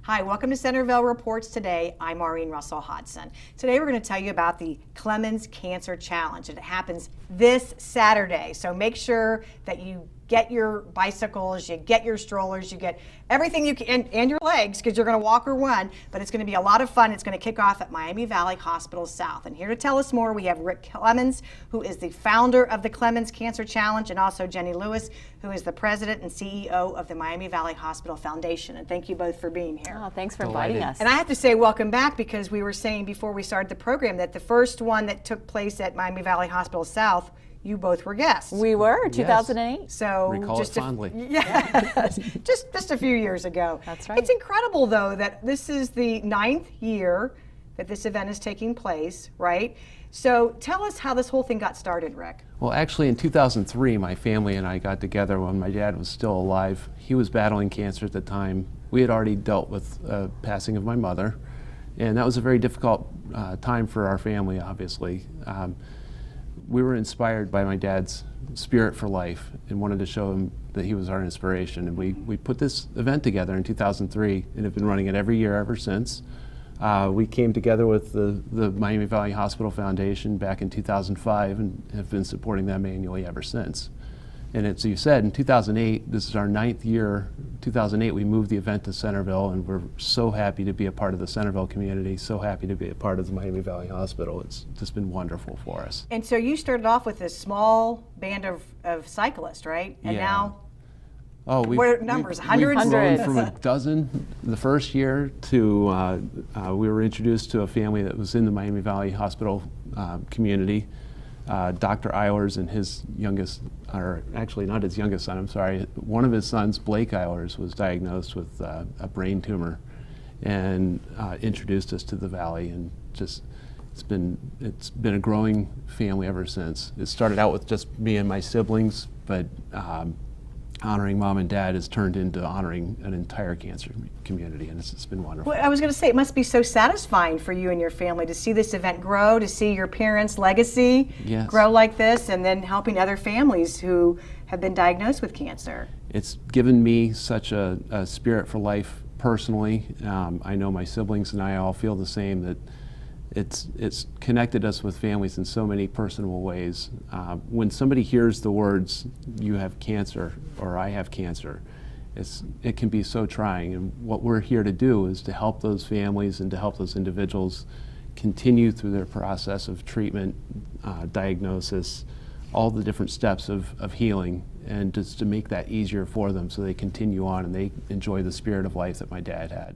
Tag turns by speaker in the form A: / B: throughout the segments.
A: Hi, welcome to Centerville Reports Today. I'm Maureen Russell Hodson. Today we're going to tell you about the Clemens Cancer Challenge, and it happens this Saturday. So make sure that you get your bicycles, you get your strollers, you get everything you can, and your legs, because you're going to walk or run, but it's going to be a lot of fun. It's going to kick off at Miami Valley Hospital South. And here to tell us more, we have Rick Clemens, who is the founder of the Clemens Cancer Challenge, and also Jenny Lewis, who is the president and CEO of the Miami Valley Hospital Foundation. And thank you both for being here.
B: Oh, thanks for inviting us.
A: And I have to say welcome back, because we were saying before we started the program that the first one that took place at Miami Valley Hospital South, you both were guests.
B: We were, 2008.
A: So
C: recall
A: just
C: it fondly.
A: just a few years ago.
B: That's right.
A: It's incredible, though, that this is the 9th year that this event is taking place, right? So tell us how this whole thing got started, Rick.
C: Well, actually in 2003, my family and I got together when my dad was still alive. He was battling cancer at the time. We had already dealt with passing of my mother, and that was a very difficult time for our family, obviously. We were inspired by my dad's spirit for life and wanted to show him that he was our inspiration. And we put this event together in 2003 and have been running it every year ever since. We came together with the Miami Valley Hospital Foundation back in 2005 and have been supporting them annually ever since. And as you said, in 2008, this is our 9th year. 2008, we moved the event to Centerville, and we're so happy to be a part of the Centerville community, so happy to be a part of the Miami Valley Hospital. It's just been wonderful for us.
A: And so you started off with this small band of cyclists, right? And now, what are numbers, hundreds?
C: We've grown from a dozen the first year to, we were introduced to a family that was in the Miami Valley Hospital community. Dr. Eilers and his youngest, or actually not his youngest son, I'm sorry, one of his sons, Blake Eilers, was diagnosed with a brain tumor and introduced us to the Valley, and just it's been a growing family ever since. It started out with just me and my siblings, but honoring mom and dad has turned into honoring an entire cancer community, and it's been wonderful.
A: Well, I was going to say, it must be so satisfying for you and your family to see this event grow, to see your parents' legacy grow like this, and then helping other families who have been diagnosed with cancer.
C: It's given me such a spirit for life personally. I know my siblings and I all feel the same, that it's connected us with families in so many personal ways. When somebody hears the words, "you have cancer," or "I have cancer," it can be so trying. And what we're here to do is to help those families and to help those individuals continue through their process of treatment, diagnosis, all the different steps of healing, and just to make that easier for them so they continue on and they enjoy the spirit of life that my dad had.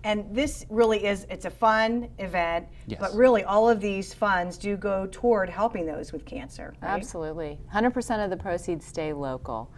A: And this really is, it's a fun event,
C: yes,
A: but really all of these funds do go toward helping those with cancer, right?
B: Absolutely. 100% of the proceeds stay local.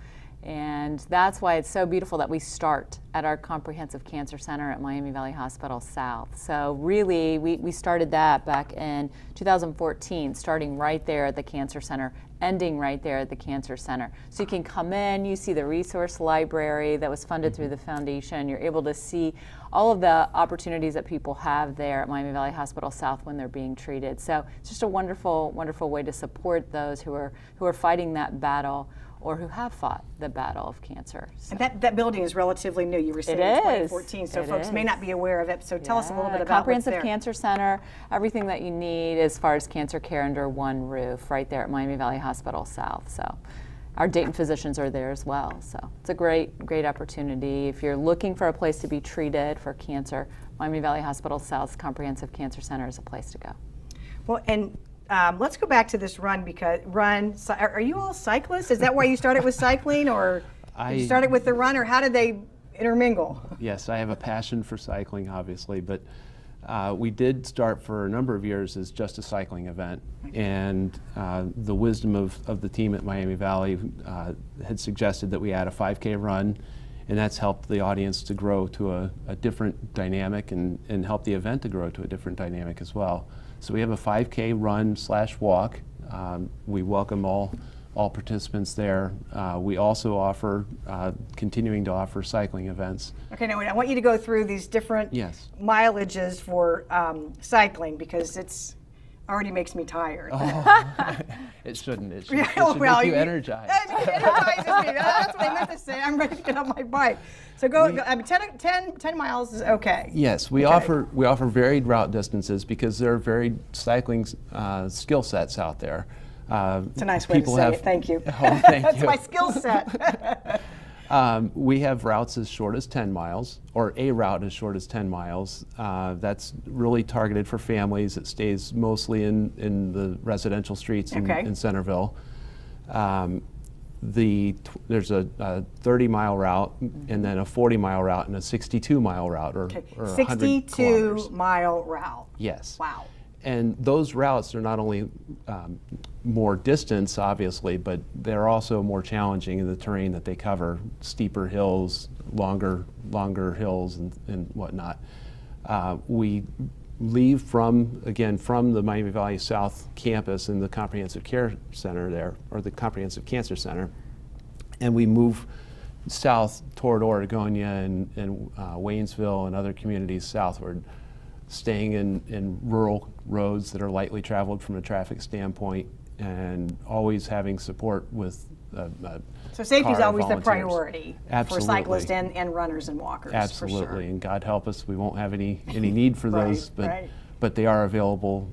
B: And that's why it's so beautiful that we start at our Comprehensive Cancer Center at Miami Valley Hospital South. So really, we started that back in 2014, starting right there at the Cancer Center, ending right there at the Cancer Center. So you can come in, you see the resource library that was funded through the foundation. You're able to see all of the opportunities that people have there at Miami Valley Hospital South when they're being treated. So it's just a wonderful, wonderful way to support those who are fighting that battle, or who have fought the battle of cancer. So.
A: And that building is relatively new. You were saying in 2014, so folks may not be aware of it. So tell us a little bit about
B: Comprehensive Cancer Center, everything that you need as far as cancer care under one roof, right there at Miami Valley Hospital South. So our Dayton physicians are there as well. So it's a great opportunity. If you're looking for a place to be treated for cancer, Miami Valley Hospital South's Comprehensive Cancer Center is a place to go.
A: Well, and let's go back to this run, because are you all cyclists? Is that why you started with cycling, or you started with the run, or how did they intermingle?
C: Yes, I have a passion for cycling, obviously, but we did start for a number of years as just a cycling event, and the wisdom of the team at Miami Valley had suggested that we add a 5K run, and that's helped the audience to grow to a different dynamic, and help the event to grow to a different dynamic as well. So we have a 5K run/walk. We welcome all participants there. We also offer, continuing to offer cycling events.
A: Okay, now I want you to go through these different mileages for cycling, because it's already makes me tired.
C: It shouldn't. It should,
A: Yeah,
C: it should
A: well,
C: make you
A: you-
C: energized.
A: It energizes me. That's what I meant to say. I'm ready to get on my bike. So go. I mean, 10 miles is okay.
C: Yes, we offer varied route distances because there are varied cycling skill sets out there.
A: It's a nice way to say it. Thank you.
C: Oh, thank
A: That's
C: you.
A: my skill set.
C: We have routes as short as 10 miles, or a route as short as 10 miles. That's really targeted for families. It stays mostly in the residential streets in Centerville. There's a 30-mile route, and then a 40-mile route, and a 62-mile route, or 100 kilometers.
A: 62-mile route.
C: Yes.
A: Wow.
C: And those routes are not only more distance, obviously, but they're also more challenging in the terrain that they cover, steeper hills, longer hills, and whatnot. We leave from the Miami Valley South campus in the Comprehensive Care Center there, or the Comprehensive Cancer Center, and we move south toward Oregonia and Waynesville and other communities southward, staying in rural roads that are lightly traveled from a traffic standpoint, and always having support with
A: So safety is
C: car
A: always the
C: volunteers.
A: priority for
C: Absolutely.
A: cyclists and runners and walkers.
C: Absolutely,
A: For sure.
C: and God help us, we won't have any need for
A: Right,
C: those,
A: right.
C: but they are available.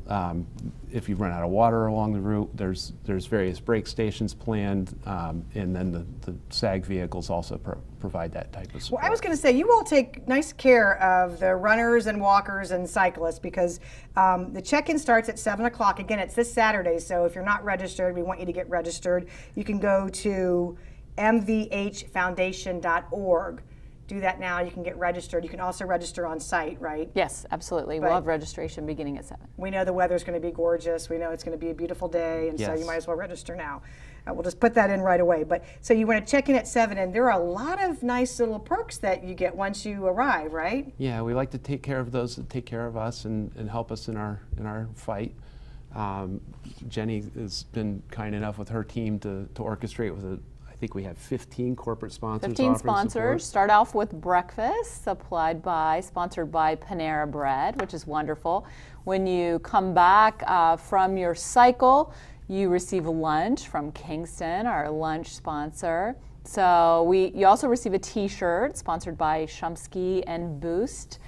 C: If you run out of water along the route, there's various brake stations planned, and then the SAG vehicles also provide that type of support.
A: Well, I was going to say, you all take nice care of the runners and walkers and cyclists, because the check-in starts at 7 o'clock. Again, it's this Saturday, so if you're not registered, we want you to get registered. You can go to mvhfoundation.org. Do that now. You can get registered. You can also register on site, right?
B: Yes, absolutely. We'll have registration beginning at 7.
A: We know the weather's going to be gorgeous. We know it's going to be a beautiful day, and so you
C: Yes.
A: might as well register now. We'll just put that in right away. But so you want to check in at 7, and there are a lot of nice little perks that you get once you arrive, right?
C: Yeah, we like to take care of those that take care of us and help us in our fight. Jenny has been kind enough with her team to orchestrate with I think we have 15 corporate sponsors.
B: 15
C: offering
B: sponsors.
C: support.
B: Start off with breakfast, sponsored by Panera Bread, which is wonderful. When you come back from your cycle, you receive lunch from Kingston, our lunch sponsor. So you also receive a T-shirt sponsored by Shumsky and Boost.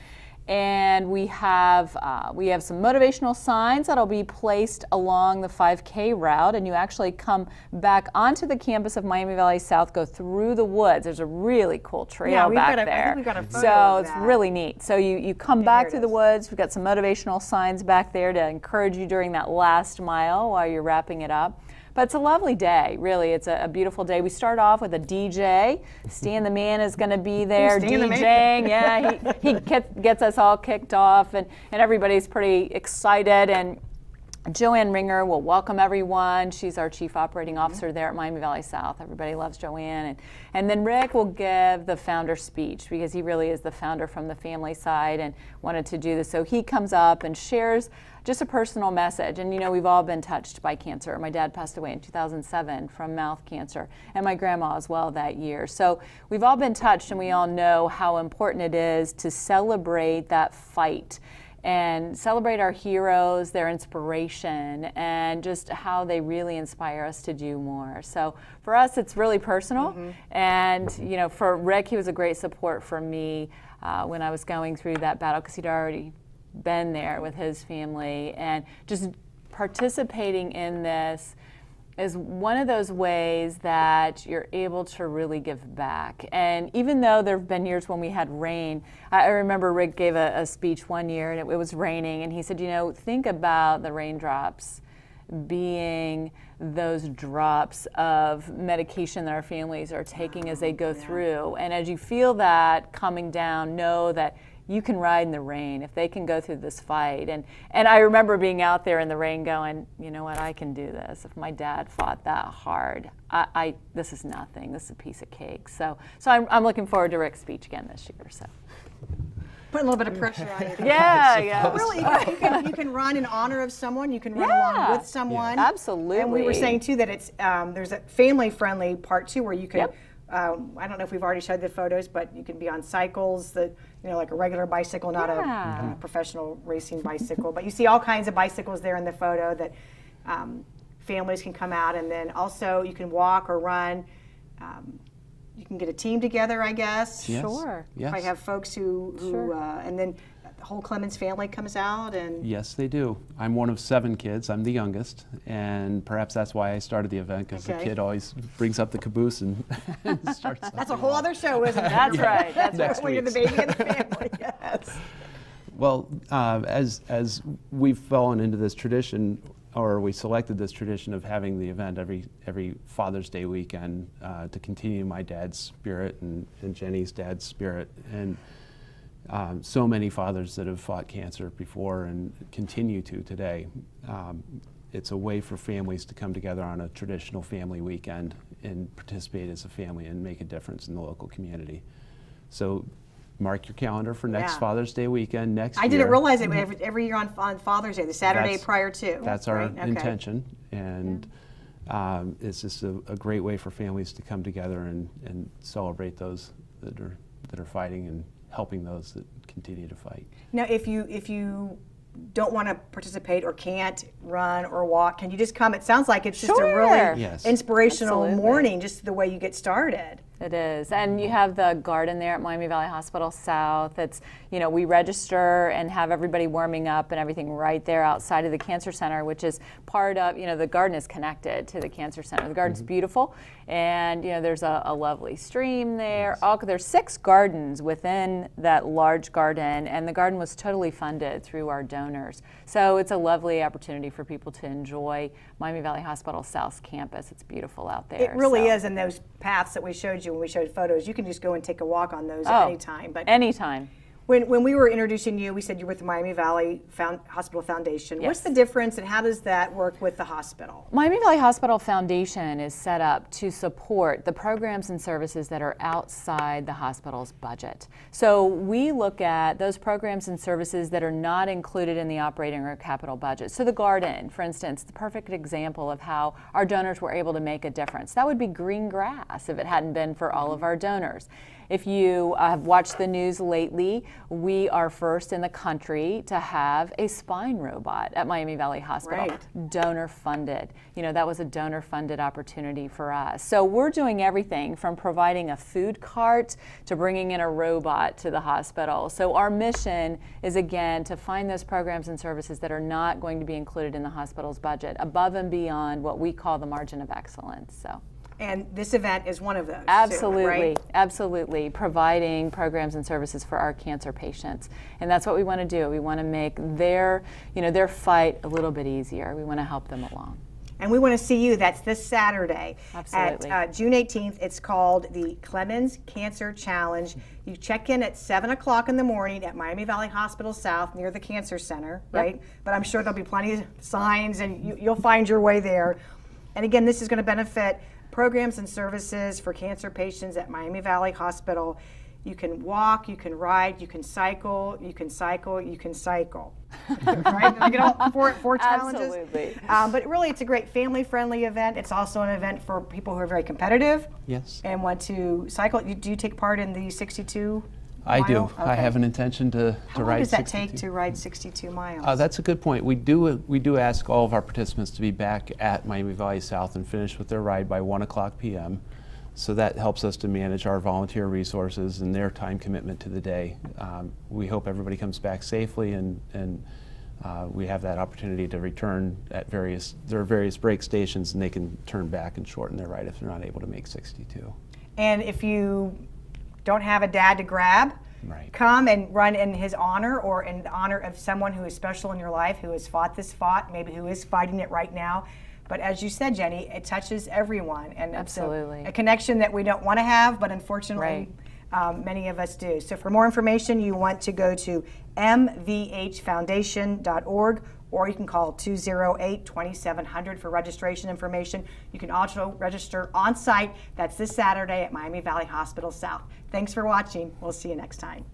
B: And we have some motivational signs that'll be placed along the 5K route, and you actually come back onto the campus of Miami Valley South, go through the woods. There's a really cool trail back there.
A: I think we've got a photo
B: so
A: of
B: it's
A: that.
B: really neat. So you come
A: here
B: back
A: it
B: through the
A: is.
B: woods. We've got some motivational signs back there to encourage you during that last mile while you're wrapping it up. But it's a lovely day, really. It's a beautiful day. We start off with a DJ. Stan the Man is going to be there
A: Stan the Man.
B: DJing. Yeah, he gets us all kicked off, and everybody's pretty excited. And Joanne Ringer will welcome everyone. She's our Chief Operating Officer there at Miami Valley South. Everybody loves Joanne. And then Rick will give the founder speech, because he really is the founder from the family side and wanted to do this. So he comes up and shares just a personal message. And we've all been touched by cancer. My dad passed away in 2007 from mouth cancer, and my grandma as well that year. So we've all been touched, and we all know how important it is to celebrate that fight and celebrate our heroes, their inspiration, and just how they really inspire us to do more. So for us, it's really personal. And for Rick, he was a great support for me when I was going through that battle, because he'd already been there with his family. And just participating in this is one of those ways that you're able to really give back. And even though there have been years when we had rain, I remember Rick gave a speech one year, and it was raining, and he said, think about the raindrops being those drops of medication that our families are taking as they go through. And as you feel that coming down, know that you can ride in the rain if they can go through this fight. And I remember being out there in the rain going, you know what, I can do this. If my dad fought that hard, this is nothing. This is a piece of cake. So I'm looking forward to Rick's speech again this year. So.
A: Put a little bit of pressure on you.
B: Yeah.
A: Well, really, you can run in honor of someone. You can run along with someone.
B: Absolutely.
A: And we were saying too that it's there's a family-friendly part too, where you can I don't know if we've already showed the photos, but you can be on cycles, like a regular bicycle, not a professional racing bicycle. But you see all kinds of bicycles there in the photo that families can come out, and then also you can walk or run. You can get a team together, I guess.
C: Yes.
B: Sure.
C: Yes.
A: I have folks who
B: Sure.
A: And then the whole Clemens family comes out, and
C: Yes, they do. I'm one of 7 kids. I'm the youngest, and perhaps that's why I started the event, because
A: Okay.
C: the kid always brings up the caboose and, and starts.
A: that's a whole other show, isn't it?
B: That's right. That's
C: Next
A: right. When you're the
C: week's.
A: baby of the family. Yes.
C: Well, as we've fallen into this tradition, or we selected this tradition of having the event every Father's Day weekend to continue my dad's spirit and Jenny's dad's spirit, and so many fathers that have fought cancer before and continue to today. It's a way for families to come together on a traditional family weekend and participate as a family and make a difference in the local community. So mark your calendar for next
A: Yeah.
C: Father's Day weekend next year.
A: I didn't realize it every year on Father's Day, the Saturday
C: That's-
A: prior to.
C: That's our
A: right? Okay.
C: intention, and it's just a great way for families to come together and celebrate those that are fighting and helping those that continue to fight.
A: Now, if you don't want to participate or can't run or walk, can you just come? It sounds like it's just a
B: Sure.
A: really
C: Yes.
A: inspirational
B: Absolutely.
A: morning, just the way you get started.
B: It is, and you have the garden there at Miami Valley Hospital South. It's, we register and have everybody warming up and everything right there outside of the Cancer Center, which is part of, the garden is connected to the Cancer Center. The garden's beautiful, and there's a lovely stream there. There's 6 gardens within that large garden, and the garden was totally funded through our donors. So it's a lovely opportunity for people to enjoy Miami Valley Hospital South's campus. It's beautiful out there.
A: It really
B: so.
A: is, and those paths that we showed you when we showed photos, you can just go and take a walk on those
B: Oh,
A: at any time. But
B: anytime.
A: when we were introducing you, we said you're with the Miami Valley Hospital Foundation.
B: Yes.
A: What's the difference, and how does that work with the hospital?
B: Miami Valley Hospital Foundation is set up to support the programs and services that are outside the hospital's budget. So we look at those programs and services that are not included in the operating or capital budget. So the garden, for instance, the perfect example of how our donors were able to make a difference. That would be green grass if it hadn't been for all of our donors. If you have watched the news lately, we are first in the country to have a spine robot at Miami Valley Hospital.
A: Right.
B: Donor funded. That was a donor funded opportunity for us. So we're doing everything from providing a food cart to bringing in a robot to the hospital. So our mission is, again, to find those programs and services that are not going to be included in the hospital's budget, above and beyond what we call the margin of excellence. So.
A: And this event is one of those.
B: Absolutely,
A: too, right?
B: absolutely. Providing programs and services for our cancer patients. And that's what we want to do. We want to make their fight a little bit easier. We want to help them along.
A: And we want to see you. That's this Saturday
B: Absolutely.
A: at June 18th. It's called the Clemens Cancer Challenge. You check in at 7 o'clock in the morning at Miami Valley Hospital South near the Cancer Center, right? But I'm sure there'll be plenty of signs, and you'll find your way there. And again, this is going to benefit programs and services for cancer patients at Miami Valley Hospital. You can walk, you can ride, you can cycle, you can cycle, you can cycle. Right? Did I get all four challenges?
B: Absolutely.
A: But really, it's a great family-friendly event. It's also an event for people who are very competitive
C: Yes.
A: and want to cycle. Do you take part in the 62
C: I do.
A: mile?
C: I have an intention to
A: How long
C: ride
A: does that
C: 62.
A: take to ride 62 miles?
C: That's a good point. We do ask all of our participants to be back at Miami Valley South and finish with their ride by 1:00 p.m. So that helps us to manage our volunteer resources and their time commitment to the day. We hope everybody comes back safely, and we have that opportunity to return at various break stations, and they can turn back and shorten their ride if they're not able to make 62.
A: And if you don't have a dad to grab,
C: Right.
A: come and run in his honor or in the honor of someone who is special in your life, who has fought this fight, maybe who is fighting it right now. But as you said, Jenny, it touches everyone, and
B: Absolutely.
A: it's a connection that we don't want to have, but unfortunately, many of us do. So for more information, you want to go to mvhfoundation.org, or you can call 208-2700 for registration information. You can also register on site. That's this Saturday at Miami Valley Hospital South. Thanks for watching. We'll see you next time.